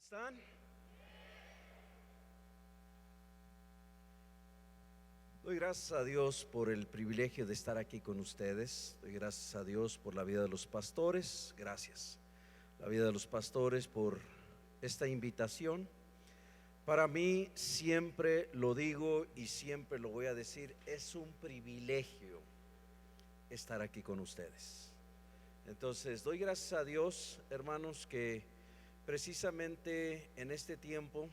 ¿Están? Doy gracias a Dios por el privilegio de estar aquí con ustedes. Doy gracias a Dios por la vida de los pastores. Gracias. La vida de los pastores por esta invitación. Para mí, siempre lo digo y siempre lo voy a decir, es un privilegio estar aquí con ustedes. Entonces, doy gracias a Dios, hermanos, que precisamente en este tiempo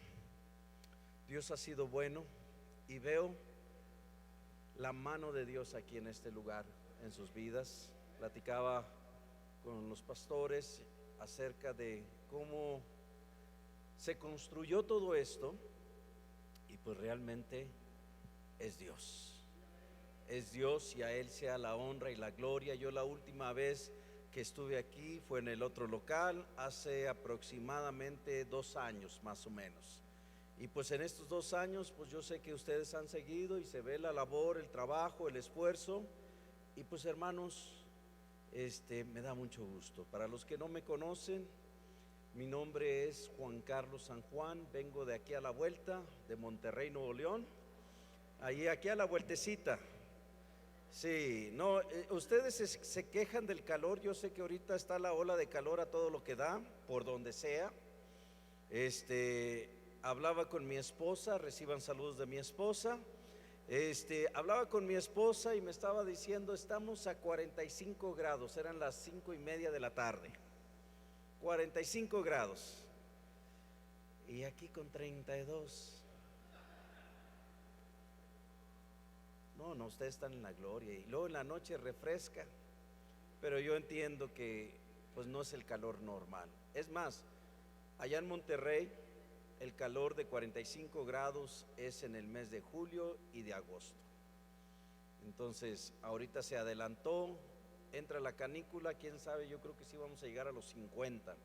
Dios ha sido bueno y veo la mano de Dios aquí en este lugar, en sus vidas. Platicaba con los pastores acerca de cómo se construyó todo esto y pues realmente es Dios. Es Dios y a Él sea la honra y la gloria. Yo la última vez que estuve aquí fue en el otro local hace aproximadamente 2 años más o menos. Y pues en estos 2 años pues yo sé que ustedes han seguido y se ve la labor, el trabajo, el esfuerzo. Y pues hermanos, me da mucho gusto. Para los que no me conocen, mi nombre es Juan Carlos San Juan. Vengo de aquí a la vuelta, de Monterrey, Nuevo León. Aquí a la vueltecita. Sí, no, ustedes se quejan del calor. Yo sé que ahorita está la ola de calor a todo lo que da, por donde sea. Hablaba con mi esposa, reciban saludos de mi esposa. Hablaba con mi esposa y me estaba diciendo, estamos a 45 grados, eran las 5:30 de la tarde. 45 grados. Y aquí con 32. No, ustedes están en la gloria. Y luego en la noche refresca. Pero yo entiendo que pues no es el calor normal. Es más, allá en Monterrey el calor de 45 grados es en el mes de julio y de agosto. Entonces ahorita se adelantó, entra la canícula, quién sabe, yo creo que sí vamos a llegar a los 50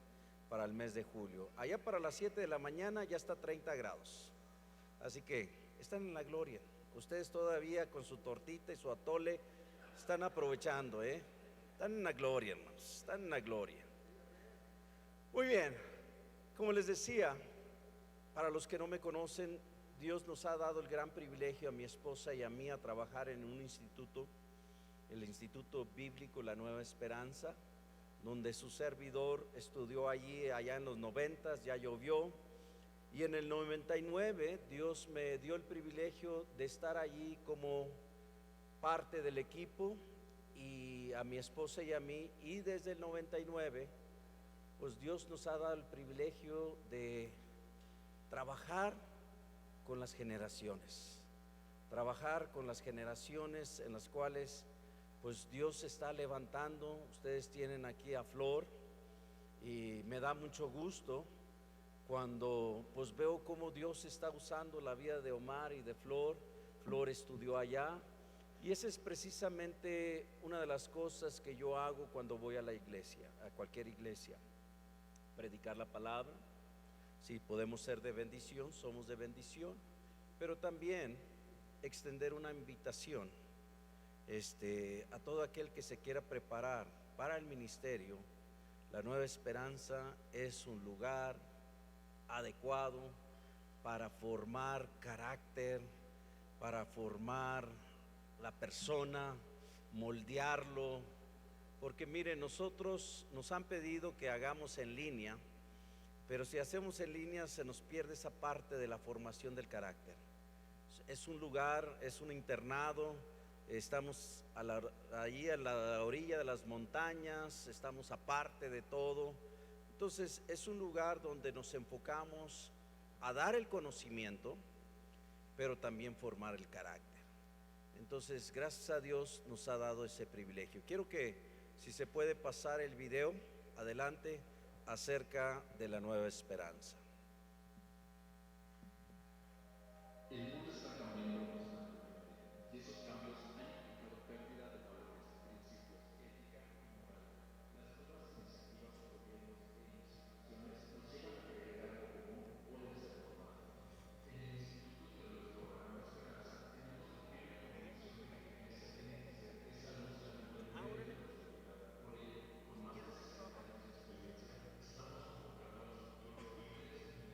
para el mes de julio. Allá para las 7 de la mañana ya está 30 grados. Así que están en la gloria. Ustedes todavía con su tortita y su atole están aprovechando, Están en la gloria, hermanos, están en la gloria. Muy bien, como les decía, para los que no me conocen, Dios nos ha dado el gran privilegio a mi esposa y a mí a trabajar en un instituto, el Instituto Bíblico La Nueva Esperanza, donde su servidor estudió allá en los 90, ya llovió. Y en el 99 Dios me dio el privilegio de estar allí como parte del equipo, y a mi esposa y a mí, y desde el 99 pues Dios nos ha dado el privilegio de trabajar con las generaciones, en las cuales pues Dios está levantando. Ustedes tienen aquí a Flor y me da mucho gusto cuando pues veo cómo Dios está usando la vida de Omar y de Flor. Flor estudió allá y esa es precisamente una de las cosas que yo hago cuando voy a la iglesia, a cualquier iglesia: predicar la palabra. Si podemos ser de bendición, somos de bendición, pero también extender una invitación a todo aquel que se quiera preparar para el ministerio. La Nueva Esperanza es un lugar adecuado para formar carácter, para formar la persona, moldearlo. Porque miren, nosotros nos han pedido que hagamos en línea, pero si hacemos en línea se nos pierde esa parte de la formación del carácter. Es un lugar, es un internado. Estamos allí a la orilla de las montañas, estamos aparte de todo. Entonces es un lugar donde nos enfocamos a dar el conocimiento, pero también formar el carácter. Entonces gracias a Dios nos ha dado ese privilegio. Quiero que, si se puede pasar el video, adelante, acerca de la Nueva Esperanza. El mundo está cambiando constantemente y esos cambios han implicado pérdida de valores, principios, ética y moral. Las nuevas iniciativas de gobiernos e instituciones nos llevan a creer algo común o debe ser normal. En el Instituto Teológico La Nueva Esperanza tenemos la firme convicción de que la Iglesia tiene que ser esa luz al mundo entero de la oscuridad. Por ello, con más de 60 años de experiencia, estamos convocando a los futuros líderes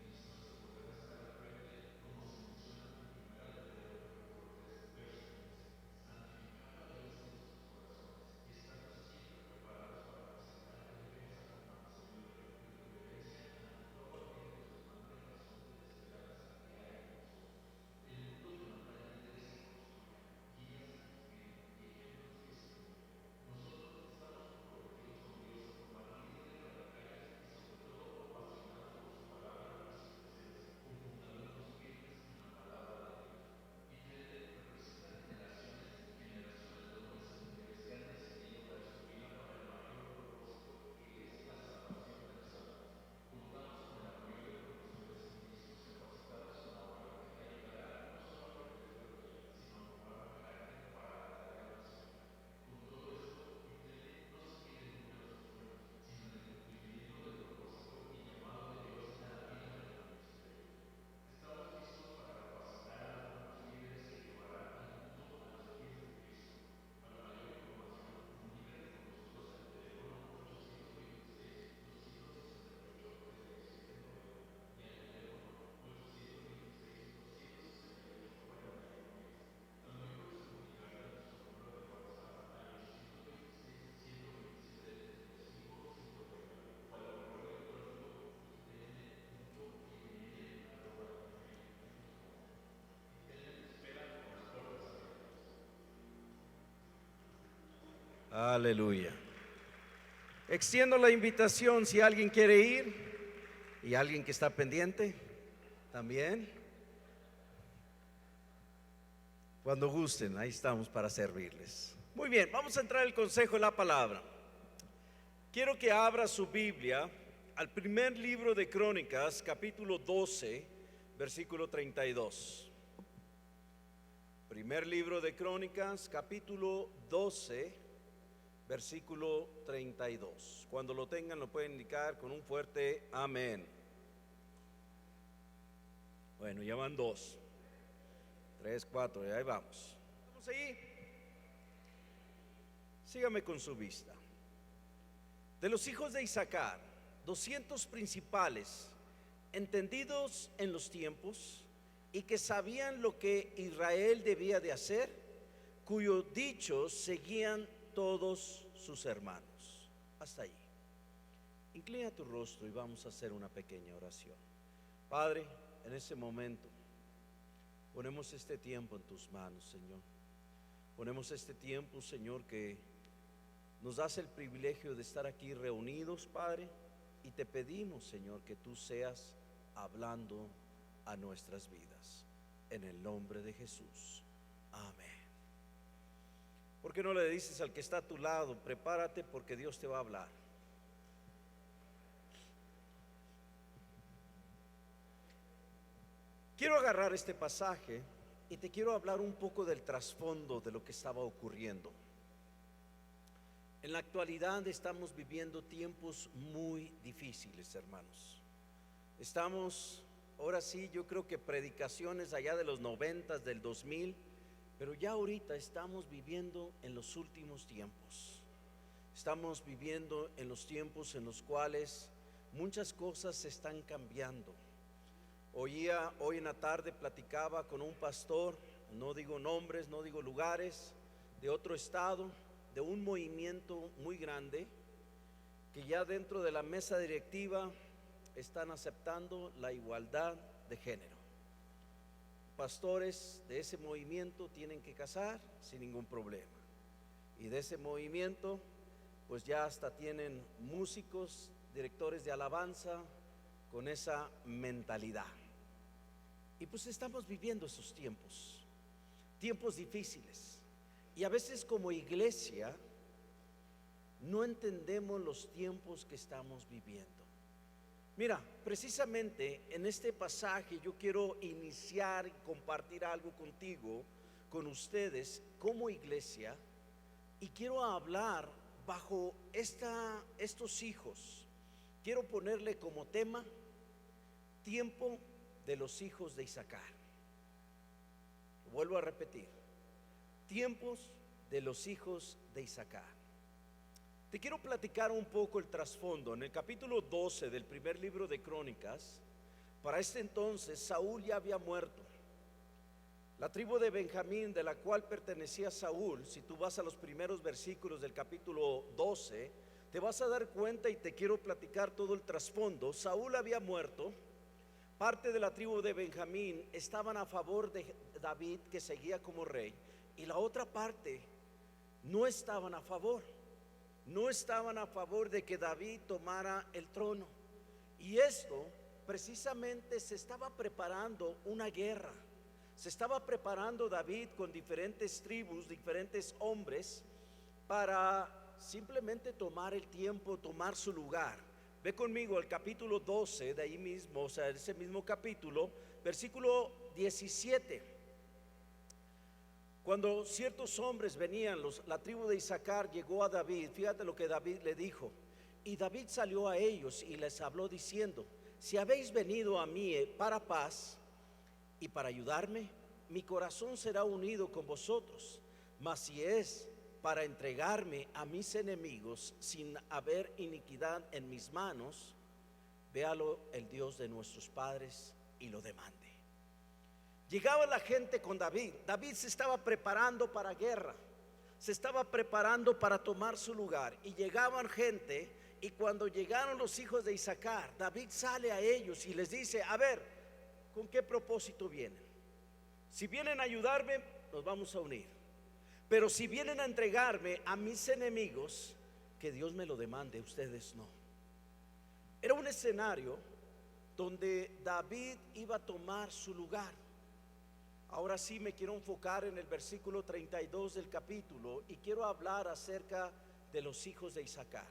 Aleluya. Extiendo la invitación si alguien quiere ir y alguien que está pendiente también. Cuando gusten, ahí estamos para servirles. Muy bien, vamos a entrar al consejo de la palabra. Quiero que abra su Biblia al primer libro de Crónicas, capítulo 12, versículo 32. Primer libro de Crónicas, capítulo 12, versículo 32. Cuando lo tengan lo pueden indicar con un fuerte amén. Bueno, ya van 2, 3, 4, y ahí vamos. ¿Vamos ahí? Sígame con su vista. De los hijos de Isaacar, 200 principales, entendidos en los tiempos y que sabían lo que Israel debía de hacer, cuyos dichos seguían todos sus hermanos. Hasta ahí. Inclina tu rostro y vamos a hacer una pequeña oración. Padre, en ese momento ponemos este tiempo en tus manos, Señor. Ponemos este tiempo, Señor, que nos das el privilegio de estar aquí reunidos, Padre, y te pedimos, Señor, que tú seas hablando a nuestras vidas, en el nombre de Jesús, amén. ¿Por qué no le dices al que está a tu lado, prepárate porque Dios te va a hablar? Quiero agarrar este pasaje y te quiero hablar un poco del trasfondo de lo que estaba ocurriendo. En la actualidad estamos viviendo tiempos muy difíciles, hermanos. Estamos, ahora sí, yo creo que predicaciones allá de los 90, del 2000, pero ya ahorita estamos viviendo en los últimos tiempos. Estamos viviendo en los tiempos en los cuales muchas cosas se están cambiando. Hoy en la tarde platicaba con un pastor, no digo nombres, no digo lugares, de otro estado, de un movimiento muy grande, que ya dentro de la mesa directiva están aceptando la igualdad de género. Pastores de ese movimiento tienen que casar sin ningún problema, y de ese movimiento pues ya hasta tienen músicos, directores de alabanza con esa mentalidad. Y pues estamos viviendo esos tiempos difíciles, y a veces como iglesia no entendemos los tiempos que estamos viviendo. Mira, precisamente en este pasaje yo quiero iniciar y compartir algo contigo, con ustedes como iglesia, y quiero hablar bajo estos hijos. Quiero ponerle como tema tiempo de los hijos de Isaacar. Vuelvo a repetir, tiempos de los hijos de Isaacar. Te quiero platicar un poco el trasfondo. En el capítulo 12 del primer libro de Crónicas, para este entonces Saúl ya había muerto. La tribu de Benjamín, de la cual pertenecía Saúl, si tú vas a los primeros versículos del capítulo 12, te vas a dar cuenta, y te quiero platicar todo el trasfondo. Saúl había muerto. Parte de la tribu de Benjamín estaban a favor de David, que seguía como rey, y la otra parte no estaban a favor. No estaban a favor de que David tomara el trono. Y esto precisamente se estaba preparando una guerra. Se estaba preparando David con diferentes tribus, diferentes hombres, para simplemente tomar el tiempo, tomar su lugar. Ve conmigo al capítulo 12 de ahí mismo, o sea, ese mismo capítulo, versículo 17. Cuando ciertos hombres venían, la tribu de Isaacar llegó a David. Fíjate lo que David le dijo. Y David salió a ellos y les habló diciendo: si habéis venido a mí para paz y para ayudarme, mi corazón será unido con vosotros. Mas si es para entregarme a mis enemigos sin haber iniquidad en mis manos, véalo el Dios de nuestros padres y lo demande. Llegaba la gente con David. David se estaba preparando para guerra, se estaba preparando para tomar su lugar, y llegaban gente. Y cuando llegaron los hijos de Isaacar, David sale a ellos y les dice: a ver, ¿con qué propósito vienen? Si vienen a ayudarme, nos vamos a unir. Pero si vienen a entregarme a mis enemigos, que Dios me lo demande, ustedes no. Era un escenario donde David iba a tomar su lugar. Ahora sí me quiero enfocar en el versículo 32 del capítulo y quiero hablar acerca de los hijos de Isaacar.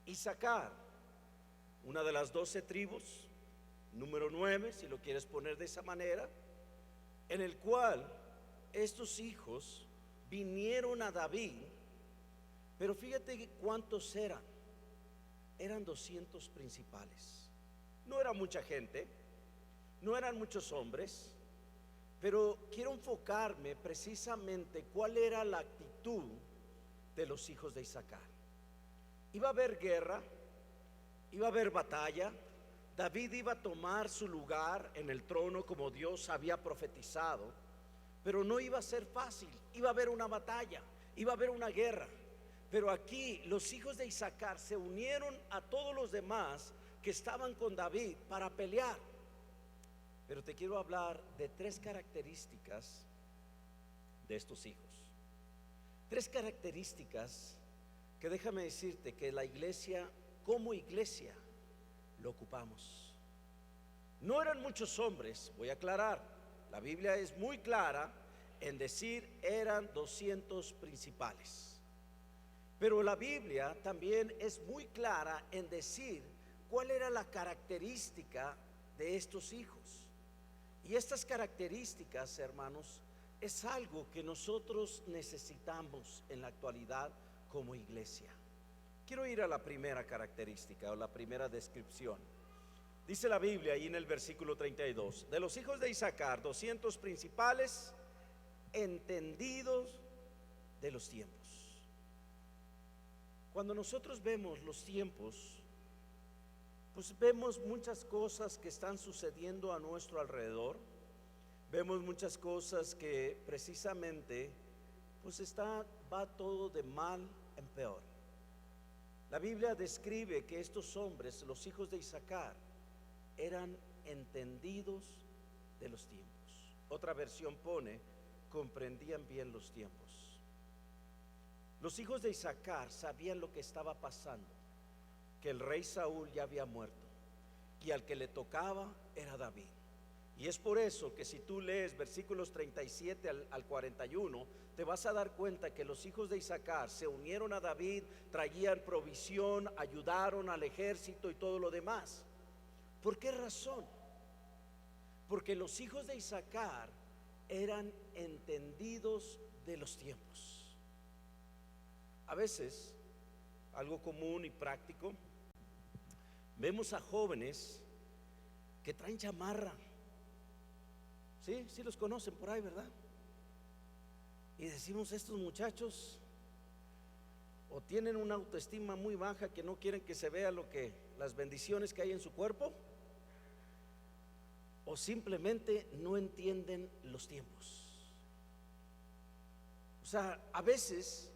Isaacar, una de las 12 tribus, número 9, si lo quieres poner de esa manera, en el cual estos hijos vinieron a David, pero fíjate cuántos eran. Eran 200 principales. No era mucha gente, no eran muchos hombres, pero quiero enfocarme precisamente cuál era la actitud de los hijos de Isaacar. Iba a haber guerra, iba a haber batalla. David iba a tomar su lugar en el trono como Dios había profetizado, pero no iba a ser fácil. Iba a haber una batalla, iba a haber una guerra. Pero aquí los hijos de Isaacar se unieron a todos los demás que estaban con David para pelear. Pero te quiero hablar de 3 características de estos hijos. 3 características que déjame decirte que la iglesia, como iglesia, lo ocupamos. No eran muchos hombres, voy a aclarar. La Biblia es muy clara en decir eran 200 principales. Pero la Biblia también es muy clara en decir cuál era la característica de estos hijos. Y estas características, hermanos, es algo que nosotros necesitamos en la actualidad como iglesia. Quiero ir a la primera característica o la primera descripción. Dice la Biblia ahí en el versículo 32: de los hijos de Isaacar, 200 principales, entendidos de los tiempos. Cuando nosotros vemos los tiempos, pues vemos muchas cosas que están sucediendo a nuestro alrededor. Vemos muchas cosas que precisamente pues va todo de mal en peor. La Biblia describe que estos hombres, los hijos de Isaacar, eran entendidos de los tiempos. Otra versión pone, comprendían bien los tiempos. Los hijos de Isaacar sabían lo que estaba pasando, que el rey Saúl ya había muerto y al que le tocaba era David. Y es por eso que si tú lees versículos 37 al 41, te vas a dar cuenta que los hijos de Isaacar se unieron a David, traían provisión, ayudaron al ejército y todo lo demás. ¿Por qué razón? Porque los hijos de Isaacar eran entendidos de los tiempos. A veces, algo común y práctico, vemos a jóvenes que traen chamarra. Sí los conocen por ahí, ¿verdad? Y decimos, estos muchachos o tienen una autoestima muy baja que no quieren que se vea las bendiciones que hay en su cuerpo, o simplemente no entienden los tiempos. O sea, a veces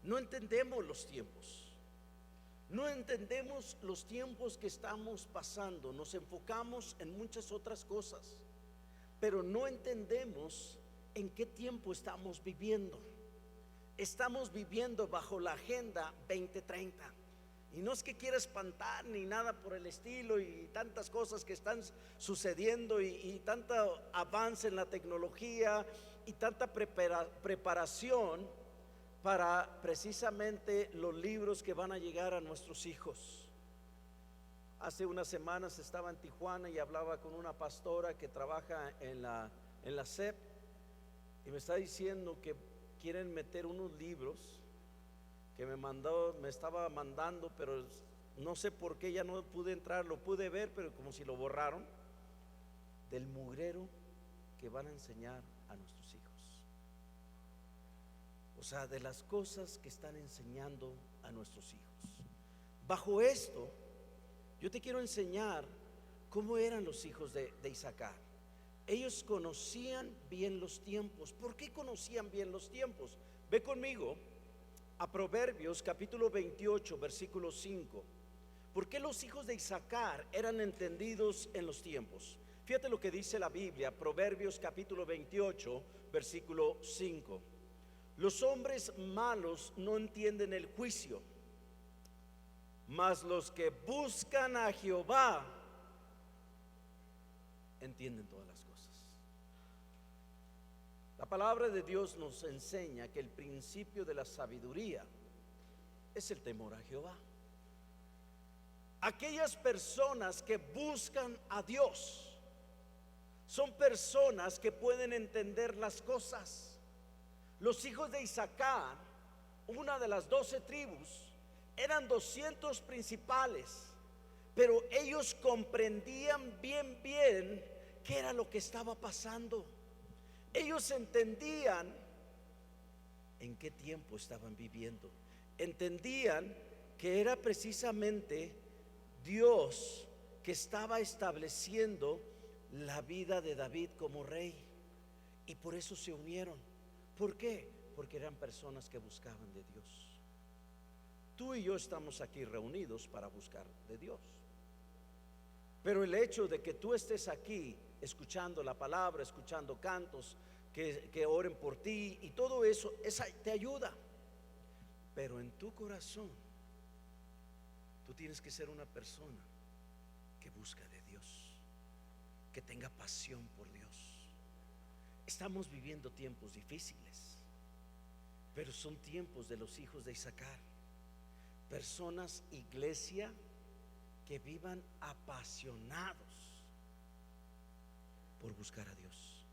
no entendemos los tiempos. No entendemos los tiempos que estamos pasando. Nos enfocamos en muchas otras cosas, pero no entendemos en qué tiempo estamos viviendo. Estamos viviendo bajo la Agenda 2030. Y no es que quiera espantar ni nada por el estilo, y tantas cosas que están sucediendo y tanto avance en la tecnología y tanta preparación para precisamente los libros que van a llegar a nuestros hijos. Hace unas semanas estaba en Tijuana y hablaba con una pastora que trabaja en la SEP, y me está diciendo que quieren meter unos libros que me estaba mandando, pero no sé por qué ya no pude entrar. Lo pude ver, pero como si lo borraron, del mugrero que van a enseñar a nuestros hijos. O sea, de las cosas que están enseñando a nuestros hijos. Bajo esto, yo te quiero enseñar cómo eran los hijos de Isaacar. Ellos conocían bien los tiempos. ¿Por qué conocían bien los tiempos? Ve conmigo a Proverbios capítulo 28, versículo 5. ¿Por qué los hijos de Isaacar eran entendidos en los tiempos? Fíjate lo que dice la Biblia, Proverbios capítulo 28, versículo 5. Los hombres malos no entienden el juicio, mas los que buscan a Jehová entienden todas las cosas. La palabra de Dios nos enseña que el principio de la sabiduría es el temor a Jehová. Aquellas personas que buscan a Dios son personas que pueden entender las cosas. Los hijos de Isaacar, una de las 12 tribus, eran 200 principales, pero ellos comprendían bien qué era lo que estaba pasando. Ellos entendían en qué tiempo estaban viviendo. Entendían que era precisamente Dios que estaba estableciendo la vida de David como rey, y por eso se unieron. ¿Por qué? Porque eran personas que buscaban de Dios. Tú y yo estamos aquí reunidos para buscar de Dios, pero el hecho de que tú estés aquí escuchando la palabra, escuchando cantos, que oren por ti y todo eso, esa te ayuda. Pero en tu corazón tú tienes que ser una persona que busca de Dios, que tenga pasión por Dios. Estamos viviendo tiempos difíciles, pero son tiempos de los hijos de Isaacar. Personas, iglesia, que vivan apasionados por buscar a Dios.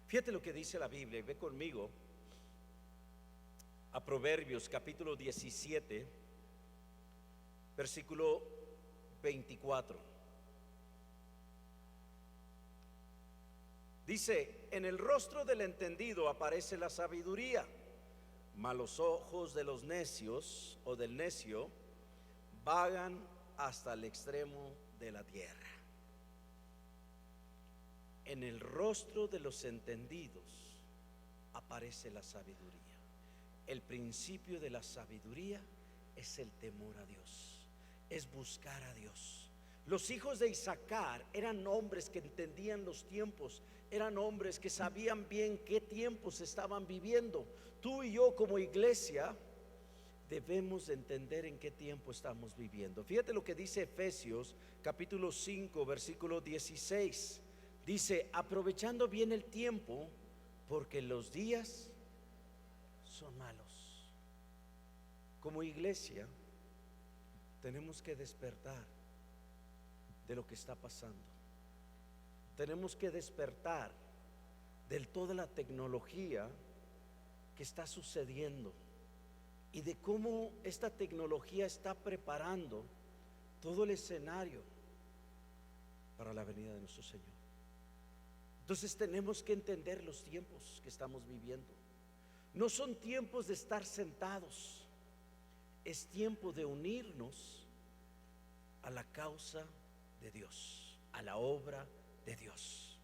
Fíjate lo que dice la Biblia, y ve conmigo a Proverbios capítulo 17, versículo 24. Dice: en el rostro del entendido aparece la sabiduría, mas los ojos de los necios o del necio vagan hasta el extremo de la tierra. En el rostro de los entendidos aparece la sabiduría. El principio de la sabiduría es el temor a Dios, es buscar a Dios. Los hijos de Isaacar eran hombres que entendían los tiempos, eran hombres que sabían bien qué tiempos estaban viviendo. Tú y yo como iglesia debemos de entender en qué tiempo estamos viviendo. Fíjate lo que dice Efesios capítulo 5 versículo 16. Dice: aprovechando bien el tiempo, porque los días son malos. Como iglesia tenemos que despertar de lo que está pasando. Tenemos que despertar de toda la tecnología que está sucediendo y de cómo esta tecnología está preparando todo el escenario para la venida de nuestro Señor. Entonces tenemos que entender los tiempos que estamos viviendo. No son tiempos de estar sentados, es tiempo de unirnos a la causa de Dios, a la obra de Dios.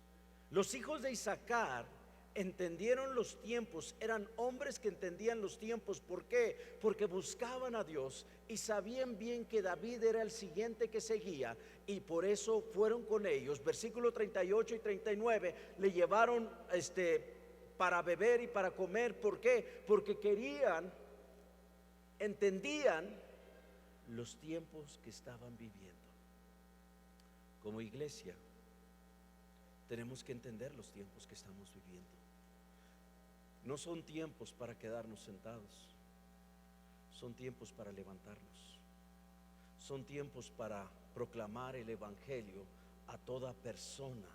Los hijos de Isaacar entendieron los tiempos, eran hombres que entendían los tiempos. ¿Por qué? Porque buscaban a Dios y sabían bien que David era el siguiente que seguía, y por eso fueron con ellos. Versículo 38 y 39 le llevaron para beber y para comer. ¿Por qué? Porque entendían los tiempos que estaban viviendo. Como iglesia tenemos que entender los tiempos que estamos viviendo. No son tiempos para quedarnos sentados, son tiempos para levantarnos, son tiempos para proclamar el evangelio a toda persona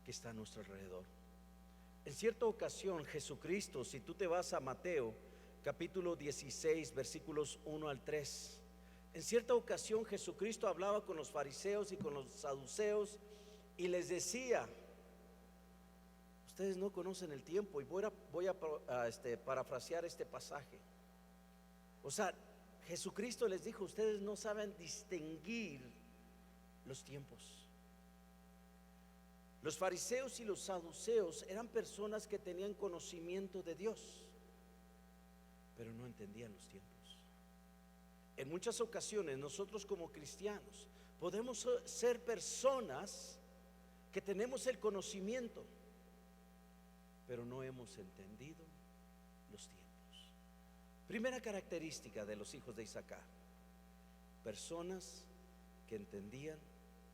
que está a nuestro alrededor. En cierta ocasión Jesucristo, si tú te vas a Mateo capítulo 16 versículos 1 al 3, en cierta ocasión Jesucristo hablaba con los fariseos y con los saduceos y les decía: ustedes no conocen el tiempo. Y voy a parafrasear este pasaje. O sea, Jesucristo les dijo: ustedes no saben distinguir los tiempos. Los fariseos y los saduceos eran personas que tenían conocimiento de Dios, pero no entendían los tiempos. En muchas ocasiones nosotros como cristianos podemos ser personas que tenemos el conocimiento, pero no hemos entendido los tiempos. Primera característica de los hijos de Isaacar: personas que entendían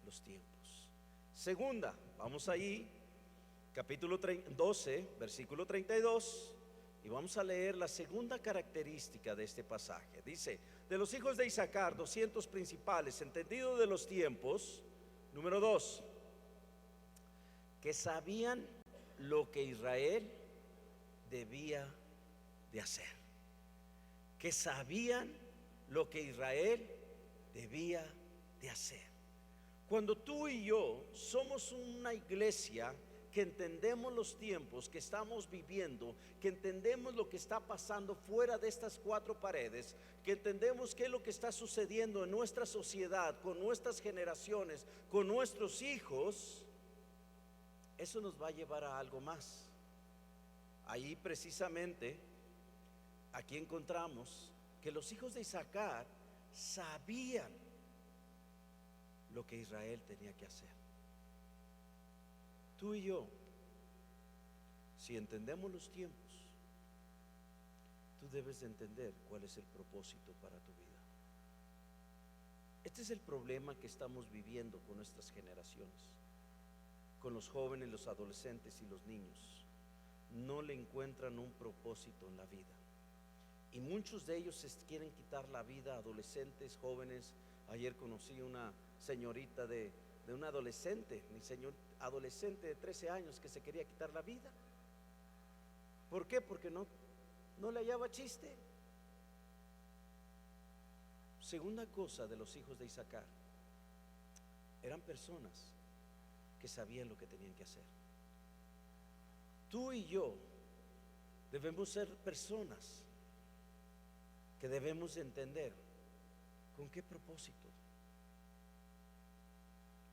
los tiempos. Segunda, vamos ahí, capítulo 12, versículo 32, y vamos a leer la segunda característica de este pasaje. Dice: de los hijos de Isaacar, 200 principales, entendido de los tiempos. Número 2, que sabían lo que Israel debía de hacer. Que sabían lo que Israel debía de hacer. Cuando tú y yo somos una iglesia que entendemos los tiempos que estamos viviendo, que entendemos lo que está pasando fuera de estas cuatro paredes, que entendemos qué es lo que está sucediendo en nuestra sociedad, con nuestras generaciones, con nuestros hijos, eso nos va a llevar a algo más. Ahí precisamente, aquí encontramos que los hijos de Isaacar sabían lo que Israel tenía que hacer. Tú y yo, si entendemos los tiempos, tú debes de entender cuál es el propósito para tu vida. Este es el problema que estamos viviendo con nuestras generaciones, con los jóvenes, los adolescentes y los niños. No le encuentran un propósito en la vida, y muchos de ellos se quieren quitar la vida. Adolescentes, jóvenes. Ayer conocí una señorita de un adolescente, mi señor adolescente de 13 años, que se quería quitar la vida. ¿Por qué? Porque no le hallaba chiste. Segunda cosa de los hijos de Isaacar: eran personas que sabían lo que tenían que hacer. Tú y yo debemos ser personas que debemos entender con qué propósito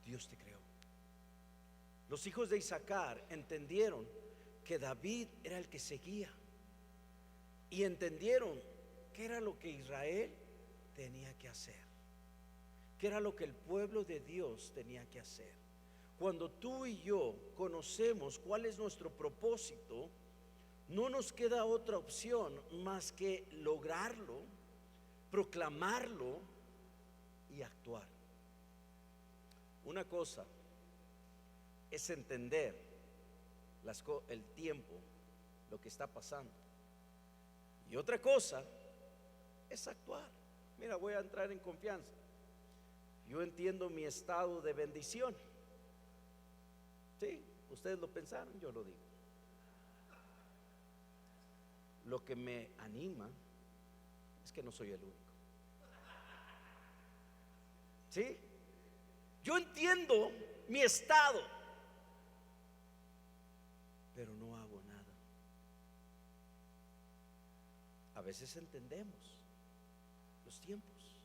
Dios te creó. Los hijos de Isaacar entendieron que David era el que seguía, y entendieron qué era lo que Israel tenía que hacer, qué era lo que el pueblo de Dios tenía que hacer. Cuando tú y yo conocemos cuál es nuestro propósito, no nos queda otra opción más que lograrlo, proclamarlo y actuar. Una cosa es entender el tiempo, lo que está pasando, y otra cosa es actuar. Mira, voy a entrar en confianza. Yo entiendo mi estado de bendición. Sí, ustedes lo pensaron, yo lo digo. Lo que me anima es que no soy el único. ¿Sí? Yo entiendo mi estado, pero no hago nada. A veces entendemos los tiempos,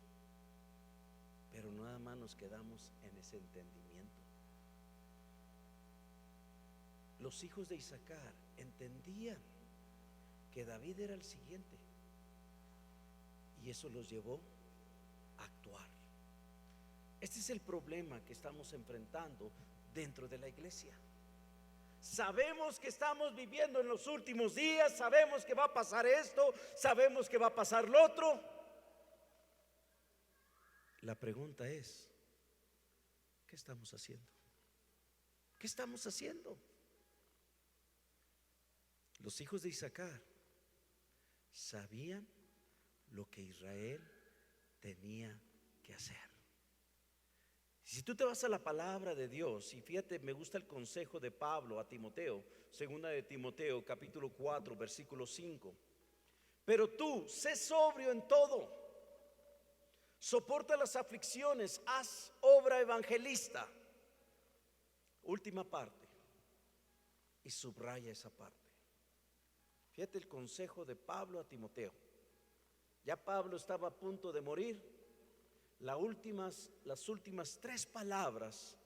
pero nada más nos quedamos en ese entendimiento. Los hijos de Isaacar entendían que David era el siguiente, y eso los llevó a actuar. Este es el problema que estamos enfrentando dentro de la iglesia. Sabemos que estamos viviendo en los últimos días, sabemos que va a pasar esto, sabemos que va a pasar lo otro. La pregunta es: ¿qué estamos haciendo? ¿Qué estamos haciendo? Los hijos de Isaacar sabían lo que Israel tenía que hacer. Si tú te vas a la palabra de Dios, y fíjate, me gusta el consejo de Pablo a Timoteo, segunda de Timoteo, capítulo 4, versículo 5. Pero tú, sé sobrio en todo, soporta las aflicciones, haz obra evangelista. Última parte, y subraya esa parte. Fíjate el consejo de Pablo a Timoteo. Ya Pablo estaba a punto de morir. Las últimas 3 palabras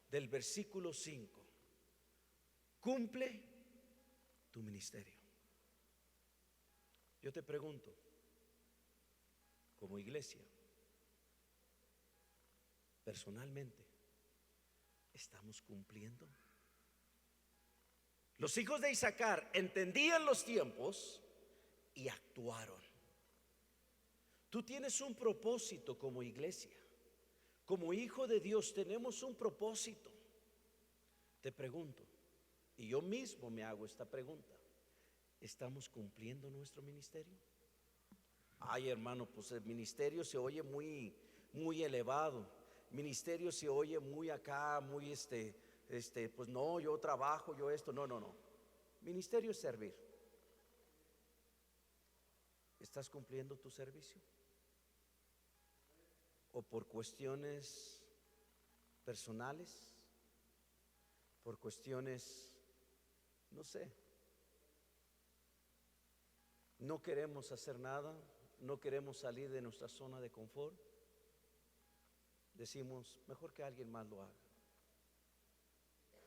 del versículo 5: cumple tu ministerio. Yo te pregunto, como iglesia, personalmente, ¿estamos cumpliendo Los hijos de Isaacar entendían los tiempos y actuaron. Tú tienes un propósito como iglesia. Como hijo de Dios tenemos un propósito. Te pregunto, y yo mismo me hago esta pregunta: ¿estamos cumpliendo nuestro ministerio? Ay, hermano, pues el ministerio se oye muy elevado. Ministerio se oye muy acá, muy pues no, yo trabajo, yo esto. No. Ministerio es servir. ¿Estás cumpliendo tu servicio? ¿O por cuestiones personales? ¿Por cuestiones, no sé, no queremos hacer nada, no queremos salir de nuestra zona de confort? Decimos, mejor que alguien más lo haga.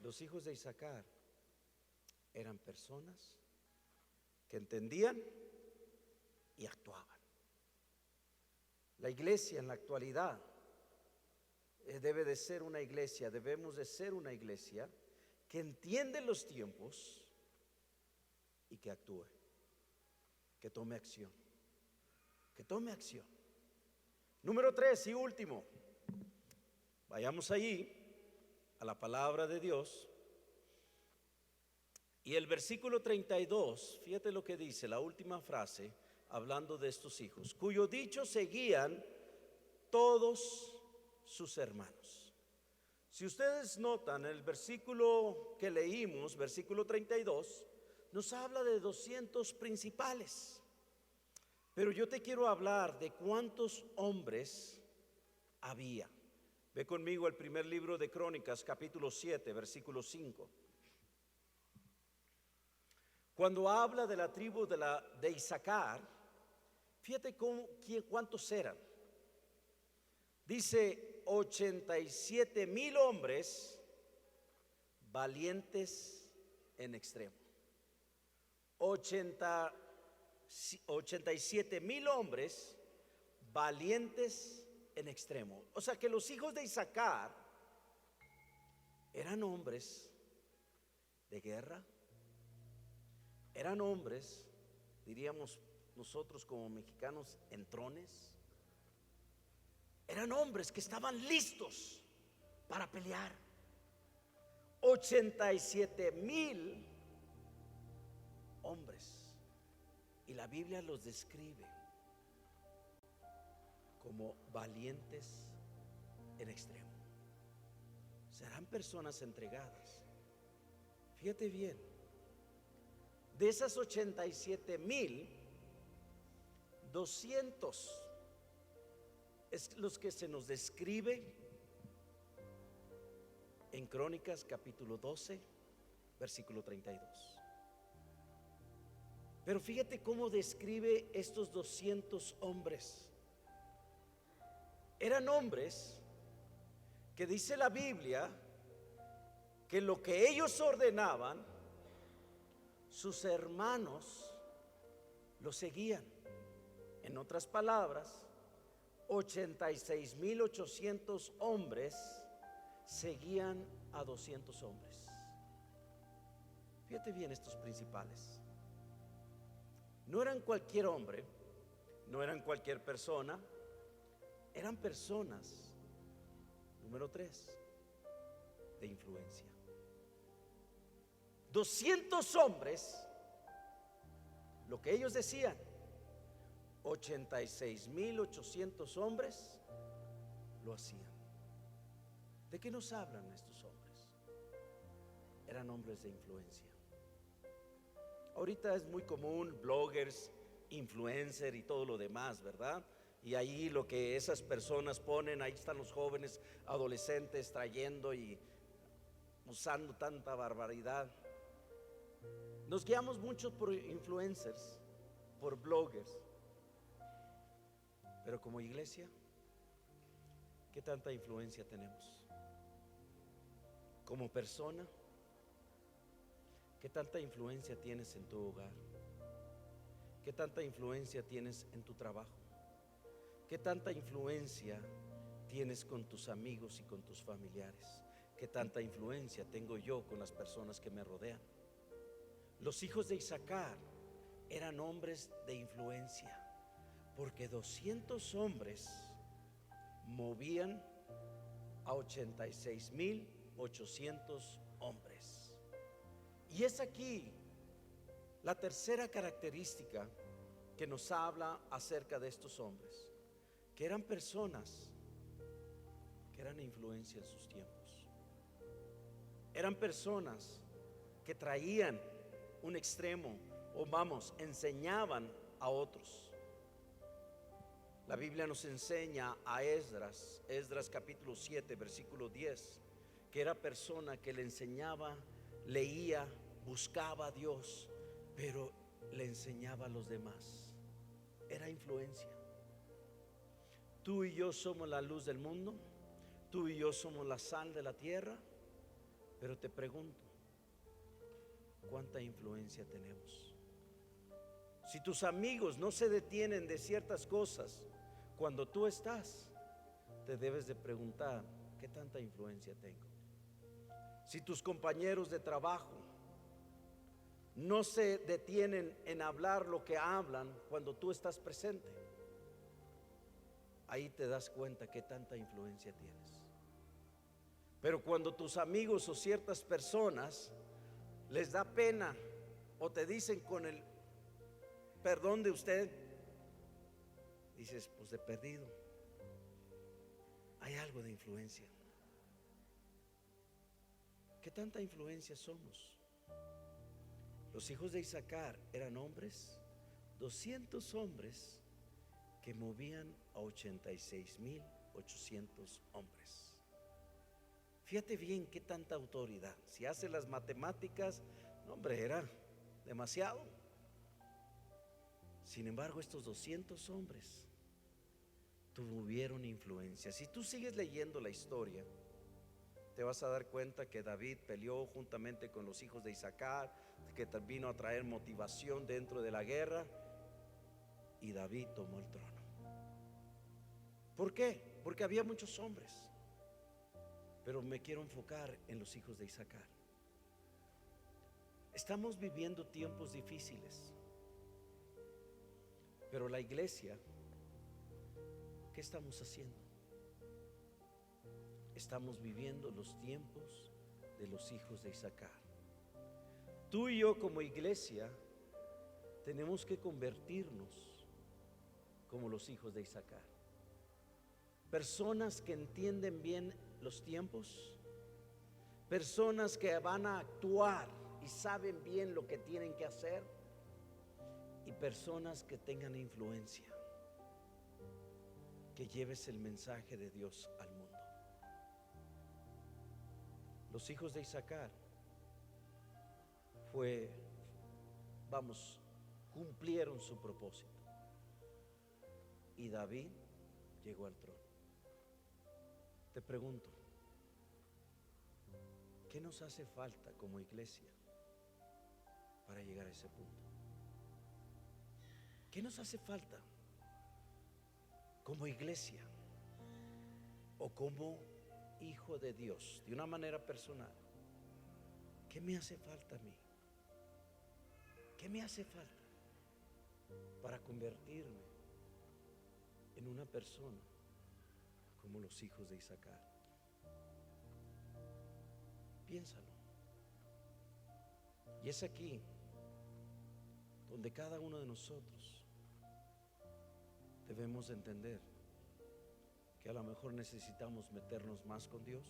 Los hijos de Isaacar eran personas que entendían y actuaban. La iglesia en la actualidad debe de ser una iglesia, debemos de ser una iglesia que entiende los tiempos y que actúe, que tome acción, que tome acción. Número 3 y último, vayamos allí a la palabra de Dios. Y el versículo 32, fíjate lo que dice, la última frase, hablando de estos hijos, cuyo dicho seguían todos sus hermanos. Si ustedes notan, el versículo que leímos, versículo 32, nos habla de 200 principales. Pero yo te quiero hablar de cuántos hombres había. Ve conmigo el primer libro de Crónicas, capítulo 7, versículo 5. Cuando habla de la tribu de Isaacar, fíjate cuántos eran. Dice 87,000 hombres valientes en extremo. 87,000 hombres valientes en extremo. O sea que los hijos de Isaacar eran hombres de guerra. Eran hombres, diríamos nosotros como mexicanos, entrones. Eran hombres que estaban listos para pelear. 87,000 hombres. Y la Biblia los describe como valientes en extremo. Serán personas entregadas. Fíjate bien. De esas 87,000, 200 es los que se nos describe en Crónicas capítulo 12, versículo 32. Pero fíjate cómo describe estos 200 hombres. Eran hombres que dice la Biblia que lo que ellos ordenaban, sus hermanos lo seguían. En otras palabras, 86,800 hombres seguían a 200 hombres. Fíjate bien estos principales. No eran cualquier hombre, no eran cualquier persona, eran personas, número 3, de influencia. 200 hombres, lo que ellos decían, 86,800 hombres lo hacían. ¿De qué nos hablan estos hombres? Eran hombres de influencia. Ahorita es muy común bloggers, influencer y todo lo demás, ¿verdad? Y ahí lo que esas personas ponen, ahí están los jóvenes adolescentes trayendo y usando tanta barbaridad. Nos guiamos mucho por influencers, por bloggers. Pero como iglesia, ¿qué tanta influencia tenemos? Como persona, ¿qué tanta influencia tienes en tu hogar? ¿Qué tanta influencia tienes en tu trabajo? ¿Qué tanta influencia tienes con tus amigos y con tus familiares? ¿Qué tanta influencia tengo yo con las personas que me rodean? Los hijos de Isaacar eran hombres de influencia, porque 200 hombres movían a 86,800 hombres. Y es aquí la tercera característica que nos habla acerca de estos hombres, que eran personas que eran influencia en sus tiempos. Eran personas que traían un extremo, o enseñaban a otros. La Biblia nos enseña a Esdras capítulo 7, versículo 10, que era persona que le enseñaba, leía, buscaba a Dios, pero le enseñaba a los demás. Era influencia. Tú y yo somos la luz del mundo, tú y yo somos la sal de la tierra, pero te pregunto, ¿cuánta influencia tenemos? Si tus amigos no se detienen de ciertas cosas cuando tú estás, te debes de preguntar, ¿qué tanta influencia tengo? Si tus compañeros de trabajo no se detienen en hablar lo que hablan cuando tú estás presente, ahí te das cuenta qué tanta influencia tienes. Pero cuando tus amigos o ciertas personas les da pena o te dicen con el perdón de usted, dices, pues de perdido, hay algo de influencia. ¿Qué tanta influencia somos? Los hijos de Isaacar eran hombres, 200 hombres que movían a 86,800 hombres. Fíjate bien qué tanta autoridad. Si hace las matemáticas, no, hombre, era demasiado. Sin embargo, estos 200 hombres tuvieron influencia. Si tú sigues leyendo la historia, te vas a dar cuenta que David peleó juntamente con los hijos de Isaacar, que vino a traer motivación dentro de la guerra, y David tomó el trono. ¿Por qué? Porque había muchos hombres, pero me quiero enfocar en los hijos de Isaacar. Estamos viviendo tiempos difíciles, pero la iglesia, ¿qué estamos haciendo? Estamos viviendo los tiempos de los hijos de Isaacar. Tú y yo como iglesia tenemos que convertirnos como los hijos de Isaacar. Personas que entienden bien los tiempos, personas que van a actuar y saben bien lo que tienen que hacer, y personas que tengan influencia, que lleves el mensaje de Dios al mundo. Los hijos de Isaacar cumplieron su propósito, y David llegó al trono. Te pregunto, ¿qué nos hace falta como iglesia para llegar a ese punto? ¿Qué nos hace falta como iglesia o como hijo de Dios de una manera personal? ¿Qué me hace falta a mí? ¿Qué me hace falta para convertirme en una persona como los hijos de Isaacar? Piénsalo. Y es aquí donde cada uno de nosotros debemos entender que a lo mejor necesitamos meternos más con Dios,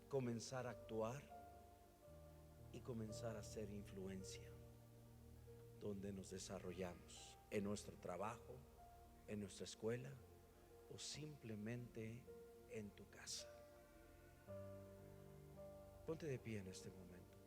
comenzar a actuar y comenzar a hacer influencia donde nos desarrollamos, en nuestro trabajo, en nuestra escuela o simplemente en tu casa. Ponte de pie en este momento.